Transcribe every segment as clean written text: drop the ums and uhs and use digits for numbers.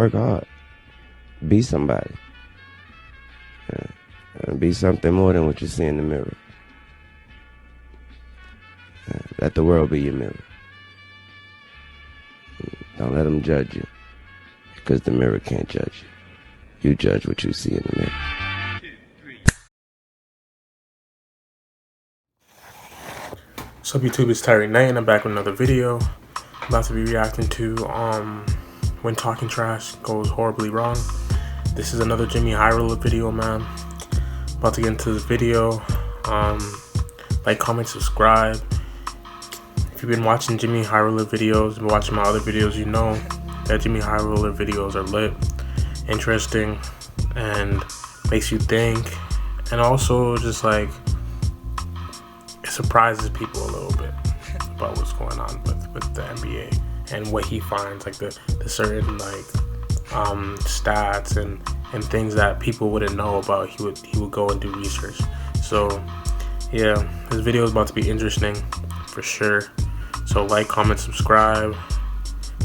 Work hard. Be somebody. Be something more than what you see in the mirror. Let the world be your mirror. Don't let them judge you, because the mirror can't judge you. You judge what you see in the mirror. What's up, YouTube? It's Terry Knight, and I'm back with another video. I'm about to be reacting to when talking trash goes horribly wrong. This is another jxmyhighroller video, man. About to get into the video. Like, comment, subscribe. If you've been watching jxmyhighroller videos and watching my other videos, you know that jxmyhighroller videos are lit, interesting, and makes you think, and also just like it surprises people a little bit about what's going on with the NBA and what he finds, like the certain like stats and things that people wouldn't know about. He would go and do research. So yeah, this video is about to be interesting for sure. So like, comment, subscribe,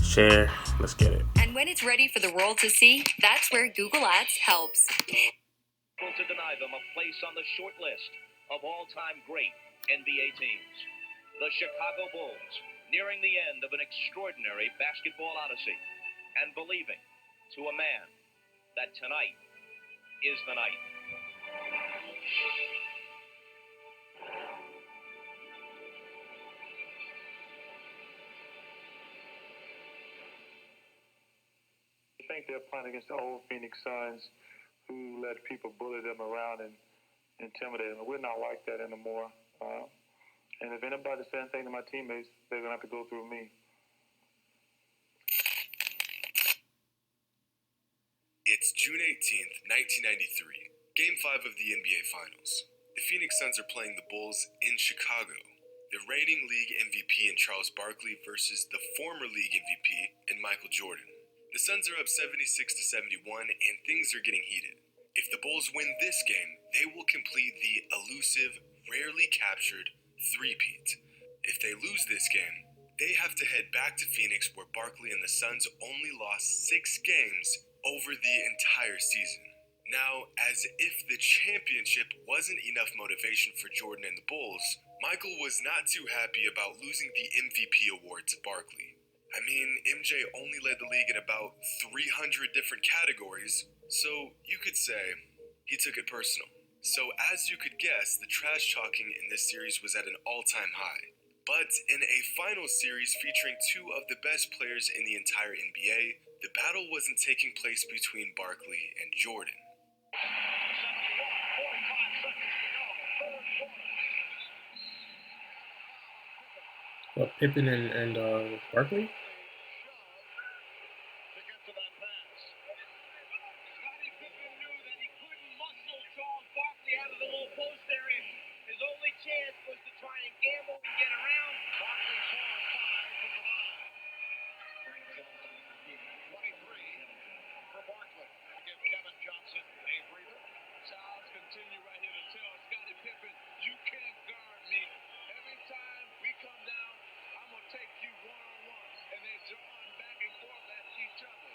share. Let's get it. And when it's ready for the world to see, that's where Google Ads helps. To deny them a place on the short list of all-time great NBA teams. The Chicago Bulls, nearing the end of an extraordinary basketball odyssey, and believing to a man that tonight is the night. I think they're playing against the old Phoenix Suns, who let people bully them around and intimidate them. We're not like that anymore. And if anybody says anything to my teammates, they're going to have to go through me. It's June 18th, 1993, Game 5 of the NBA Finals. The Phoenix Suns are playing the Bulls in Chicago. The reigning league MVP in Charles Barkley versus the former league MVP in Michael Jordan. The Suns are up 76-71, and things are getting heated. If the Bulls win this game, they will complete the elusive, rarely captured three-peat. If they lose this game, they have to head back to Phoenix, where Barkley and the Suns only lost 6 games over the entire season. Now, as if the championship wasn't enough motivation for Jordan and the Bulls, Michael was not too happy about losing the MVP award to Barkley. I mean, MJ only led the league in about 300 different categories, so you could say he took it personal. So as you could guess, the trash talking in this series was at an all-time high. But in a final series featuring 2 of the best players in the entire NBA, the battle wasn't taking place between Barkley and Jordan. What, Pippen and Barkley? His only chance was to try and gamble and get around. Barkley saw a fire from the line. 23 for Barkley. Give Kevin Johnson a breather. Childs continue right here to tell Scottie Pippen, you can't guard me. Every time we come down, I'm going to take you one-on-one. And they're drawing back and forth at each other.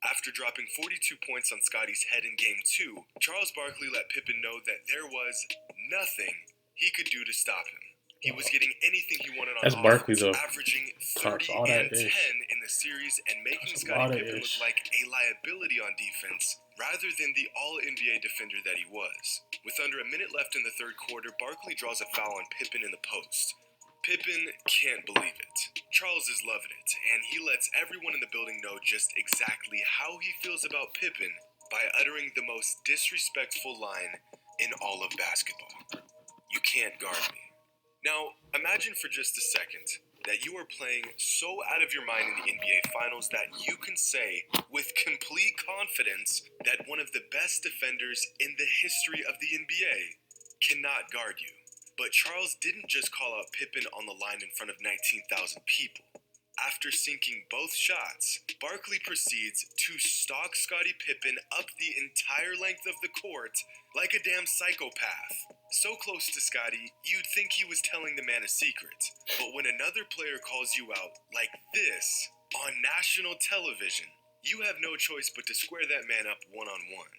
After dropping 42 points on Scottie's head in Game 2, Charles Barkley let Pippen know that there was nothing he could do to stop him. He was getting anything he wanted on offense, averaging 30 and 10 in the series and making Scottie Pippen look like a liability on defense rather than the all-NBA defender that he was. With under a minute left in the third quarter, Barkley draws a foul on Pippen in the post. Pippen can't believe it. Charles is loving it, and he lets everyone in the building know just exactly how he feels about Pippen by uttering the most disrespectful line in all of basketball. You can't guard me. Now, imagine for just a second that you are playing so out of your mind in the NBA Finals that you can say with complete confidence that one of the best defenders in the history of the NBA cannot guard you. But Charles didn't just call out Pippen on the line in front of 19,000 people. After sinking both shots, Barkley proceeds to stalk Scottie Pippen up the entire length of the court like a damn psychopath. So close to Scottie, you'd think he was telling the man a secret. But when another player calls you out like this on national television, You have no choice but to square that man up one-on-one.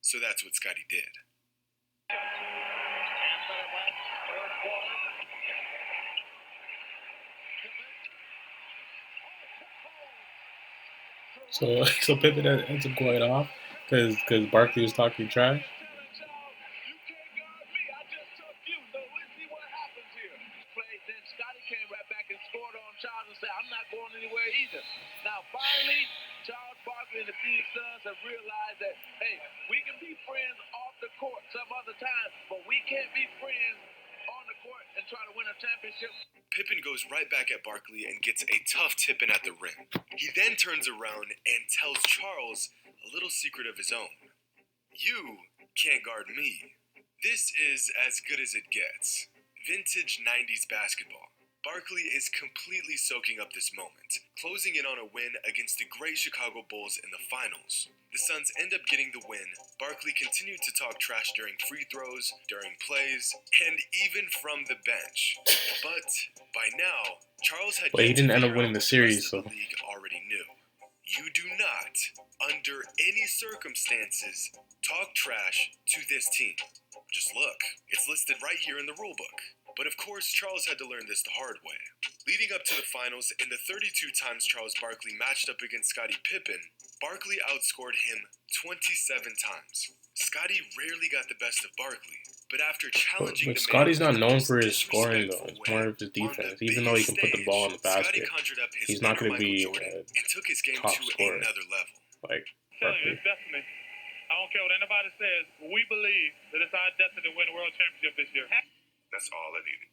So that's what Scotty did. So Pippen ends up going off because Barkley was talking trash. Then Scotty came right back and scored on Charles and said, I'm not going anywhere either. Now, finally, Charles Barkley and the Phoenix Suns have realized that, hey, we can be friends off the court some other time, but we can't be friends on the court and try to win a championship. Pippen goes right back at Barkley and gets a tough tip-in at the rim. He then turns around and tells Charles a little secret of his own. You can't guard me. This is as good as it gets. Vintage 90s basketball. Barkley is completely soaking up this moment, closing in on a win against the great Chicago Bulls in the finals. The Suns end up getting the win. Barkley continued to talk trash during free throws, during plays, and even from the bench. But by now, Charles had But he yet to didn't end up figure winning out the what series, rest so of the league already knew. You do not, under any circumstances, talk trash to this team. Just look, it's listed right here in the rulebook. But of course, Charles had to learn this the hard way. Leading up to the finals, in the 32 times Charles Barkley matched up against Scottie Pippen, Barkley outscored him 27 times. Scottie rarely got the best of Barkley, but after challenging but the Scotty's man not in the known most for his scoring though. disrespectful It's more of his way on defense. the Even though he biggest can put the ball in the stage, basket, Scottie conjured up his he's not inner going to Michael be Jordan a and took his game top to scorer another level. like Telling you, Barkley. it's destiny. I don't care what anybody says. We believe that it's our destiny to win the world championship this year. That's all I needed.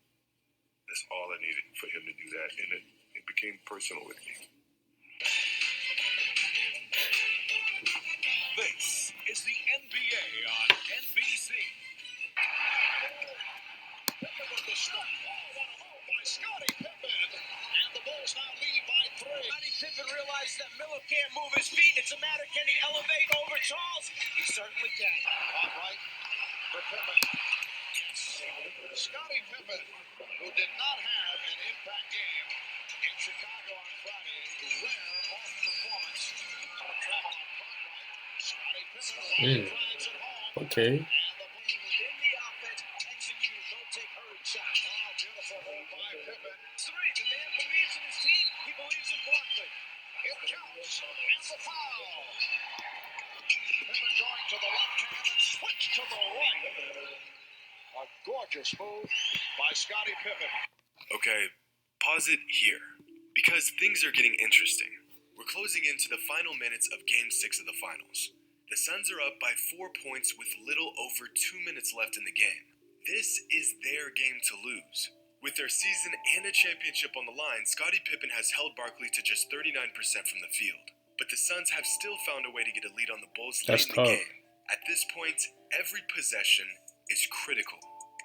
That's all I needed for him to do that, and it became personal with me. This is the NBA on NBC. Pippen with the stop. By Scottie Pippen. And the Bulls now lead by 3. Scottie Pippen realizes that Miller can't move his feet. It's a matter, can he elevate over Charles? He certainly can. All right. For Pippen. Scottie Pippen, who did not have an impact game in Chicago on Friday, rare off performance. Travel on Cartwright. Scottie Pippen drives it home. Okay. And the Bulls within the offense executed. Don't take hurried shots. Oh, beautiful move by Pippen. 3. The man believes in his team. He believes in Barkley. It counts. And the foul. Pippen going to the left hand and switch to the right. A gorgeous move by Scottie Pippen. Okay, pause it here, because things are getting interesting. We're closing into the final minutes of Game 6 of the finals. The Suns are up by 4 points with little over 2 minutes left in the game. This is their game to lose. With their season and a championship on the line, Scottie Pippen has held Barkley to just 39% from the field. But the Suns have still found a way to get a lead on the Bulls late in the game. At this point, every possession is critical.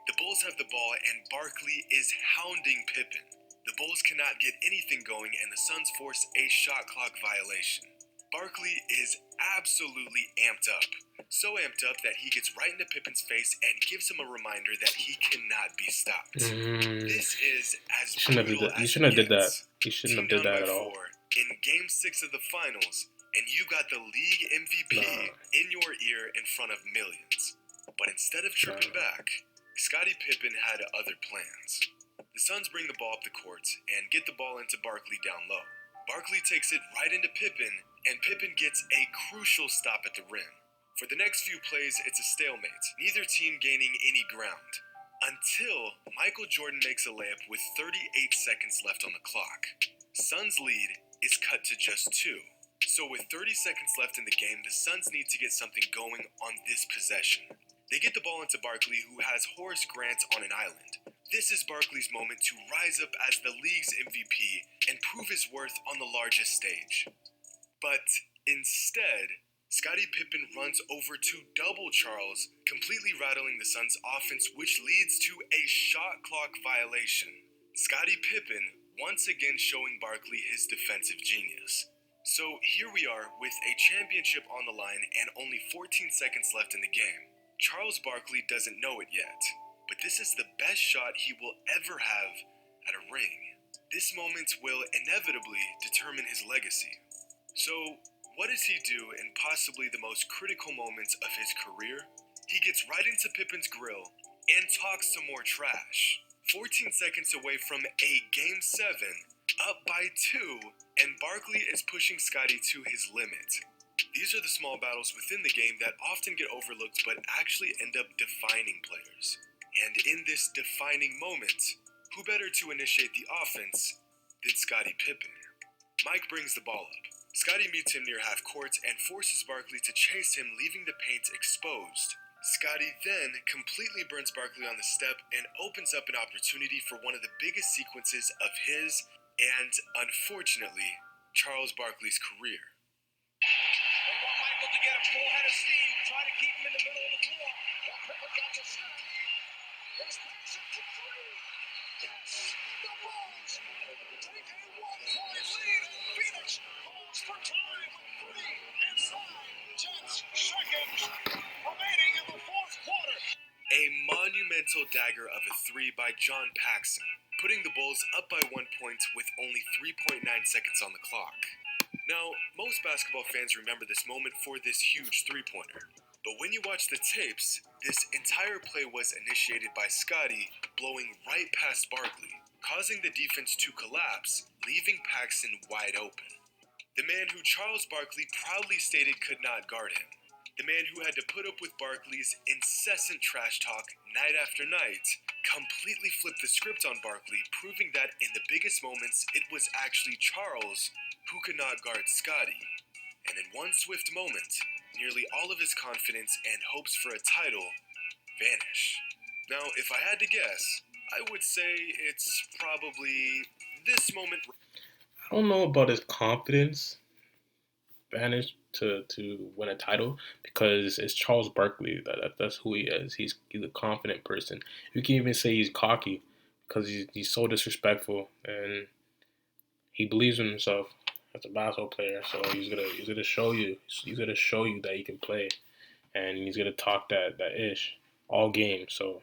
The Bulls have the ball and Barkley is hounding Pippen. The Bulls cannot get anything going and the Suns force a shot clock violation. Barkley is absolutely amped up. So amped up that he gets right into Pippen's face and gives him a reminder that he cannot be stopped. This is as brutal as it gets. You shouldn't have did that. You shouldn't have did that at all. In Game 6 of the finals, and you got the league MVP in your ear in front of millions. But instead of tripping back, Scottie Pippen had other plans. The Suns bring the ball up the court and get the ball into Barkley down low. Barkley takes it right into Pippen, and Pippen gets a crucial stop at the rim. For the next few plays, it's a stalemate, neither team gaining any ground. Until Michael Jordan makes a layup with 38 seconds left on the clock. Suns lead is cut to just 2. So with 30 seconds left in the game, the Suns need to get something going on this possession. They get the ball into Barkley, who has Horace Grant on an island. This is Barkley's moment to rise up as the league's MVP and prove his worth on the largest stage. But instead, Scottie Pippen runs over to double Charles, completely rattling the Suns' offense, which leads to a shot clock violation. Scottie Pippen once again showing Barkley his defensive genius. So here we are with a championship on the line and only 14 seconds left in the game. Charles Barkley doesn't know it yet, but this is the best shot he will ever have at a ring. This moment will inevitably determine his legacy. So, What does he do in possibly the most critical moments of his career? He gets right into Pippen's grill and talks some more trash. 14 seconds away from a Game 7, up by 2, and Barkley is pushing Scotty to his limit. These are the small battles within the game that often get overlooked but actually end up defining players. And in this defining moment, who better to initiate the offense than Scottie Pippen? Mike brings the ball up. Scotty meets him near half court and forces Barkley to chase him, leaving the paint exposed. Scotty then completely burns Barkley on the step and opens up an opportunity for one of the biggest sequences of his and, unfortunately, Charles Barkley's career. They want Michael to get a full head of steam, try to keep him in the middle of the floor. Well, Pippen got the shot. His pass up to three. Yes, the Bulls take a 1-point lead, and Phoenix calls for time with 3 inside 10 seconds remaining in the fourth quarter. A monumental dagger of a 3 by John Paxson, putting the Bulls up by 1 point with only 3.9 seconds on the clock. Now, most basketball fans remember this moment for this huge three-pointer. But when you watch the tapes, this entire play was initiated by Scotty blowing right past Barkley, causing the defense to collapse, leaving Paxson wide open. The man who Charles Barkley proudly stated could not guard him. The man who had to put up with Barkley's incessant trash talk night after night completely flipped the script on Barkley, proving that in the biggest moments it was actually Charles who could not guard Scotty. And in one swift moment, nearly all of his confidence and hopes for a title vanish. Now, if I had to guess, I would say it's probably this moment. I don't know about his confidence vanish to win a title, because it's Charles Barkley. That's who he is. He's a confident person. You can even say he's cocky because he's so disrespectful and he believes in himself as a basketball player. So he's gonna show you that he can play, and he's gonna talk that ish all game. So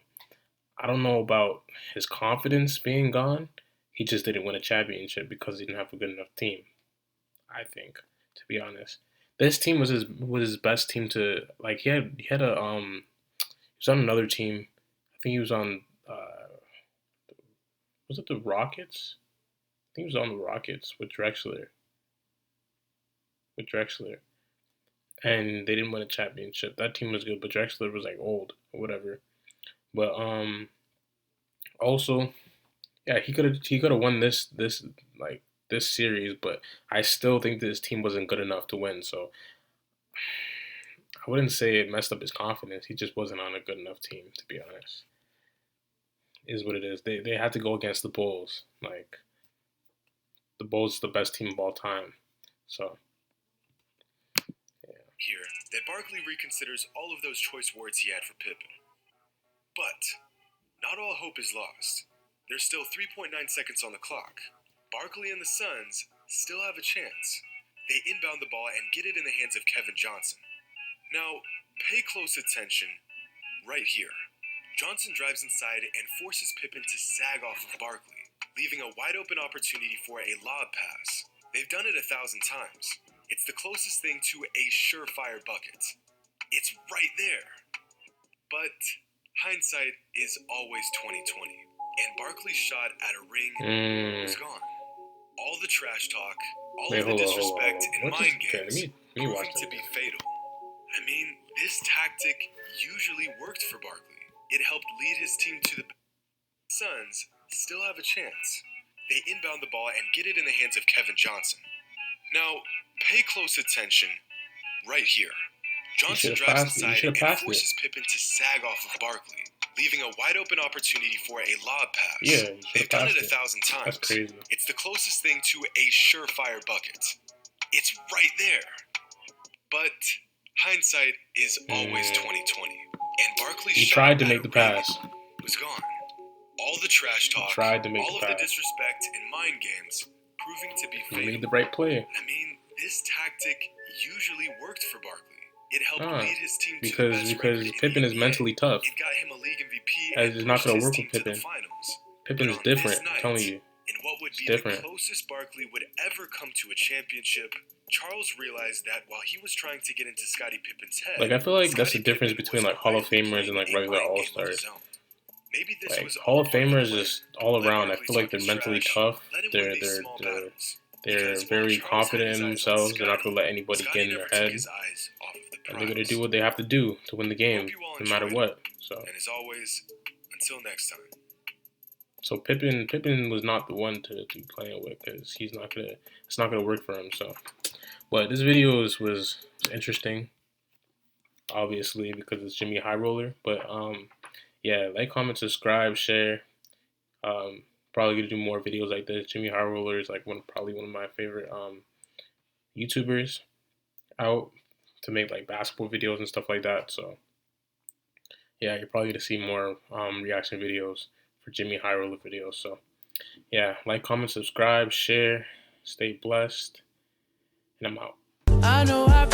I don't know about his confidence being gone. He just didn't win a championship because he didn't have a good enough team, I think, to be honest. This team was his best team to, like, he had a he was on another team. I think he was on was it the Rockets? I think he was on the Rockets with Drexler. And they didn't win a championship. That team was good, but Drexler was like old or whatever. But also, yeah, he could have won this series, but I still think this team wasn't good enough to win. So I wouldn't say it messed up his confidence. He just wasn't on a good enough team, to be honest. Is what it is. They had to go against the Bulls. Like, the Bulls the best team of all time. So yeah. Here, that Barkley reconsiders all of those choice words he had for Pippen. But not all hope is lost. There's still 3.9 seconds on the clock. Barkley and the Suns still have a chance. They inbound the ball and get it in the hands of Kevin Johnson. Now, pay close attention right here. Johnson drives inside and forces Pippen to sag off of Barkley, leaving a wide open opportunity for a lob pass. They've done it 1,000 times. It's the closest thing to a surefire bucket. It's right there. But hindsight is always 20/20, and Barkley's shot at a ring was gone. All the trash talk, all of the disrespect and mind games proving to be fatal. I mean, this tactic usually worked for Barkley. It helped lead his team to the Suns still have a chance. They inbound the ball and get it in the hands of Kevin Johnson. Now, pay close attention right here. Johnson drives inside and forces Pippen to sag off of Barkley, leaving a wide open opportunity for a lob pass. Yeah, they've done it 1,000 times. That's crazy. It's the closest thing to a surefire bucket. It's right there. But hindsight is always 20/20, and Barkley's he shot tried to make the pass. Was gone. All the trash talk, all of the disrespect and mind games proving to be fatal. He made the right play. I mean, this tactic usually worked for Barkley. It helped lead his team to because the best Pippen is mentally tough. It got him a league MVP and it's not going to work with Pippen. Finals. Pippen is different, I'm telling you. In what would be different. the closest Barkley would ever come to a championship, Charles realized that while he was trying to get into Scottie Pippen's head, Like, I feel like that's the Scottie difference Pippen between was like Hall of quietly Famers and like playing a regular mind All game of his Stars. own. Maybe this Like was Hall all of part of the Famers, plan. just all Let around, I Barkley feel like talk they're his mentally trash. tough. Let him They're win these they're small they're battles. they're Because while very Charles had confident his in eyes on themselves. They're not gonna Scottie, let anybody get Scottie in their never took head, his eyes off of the and they're gonna prize. do what they have to do to win the game, Hope you all no matter enjoyed. what. So. And as always, until next time. So Pippen was not the one to be playing with, because it's not gonna work for him. So, but this video was interesting, obviously because it's Jimmy High Roller. But yeah, like, comment, subscribe, share. Probably gonna do more videos like this. Jimmy High Roller is like probably one of my favorite YouTubers out to make like basketball videos and stuff like that. So yeah, you're probably gonna see more reaction videos for Jimmy High Roller videos. So yeah, like, comment, subscribe, share, stay blessed, and I'm out. I know I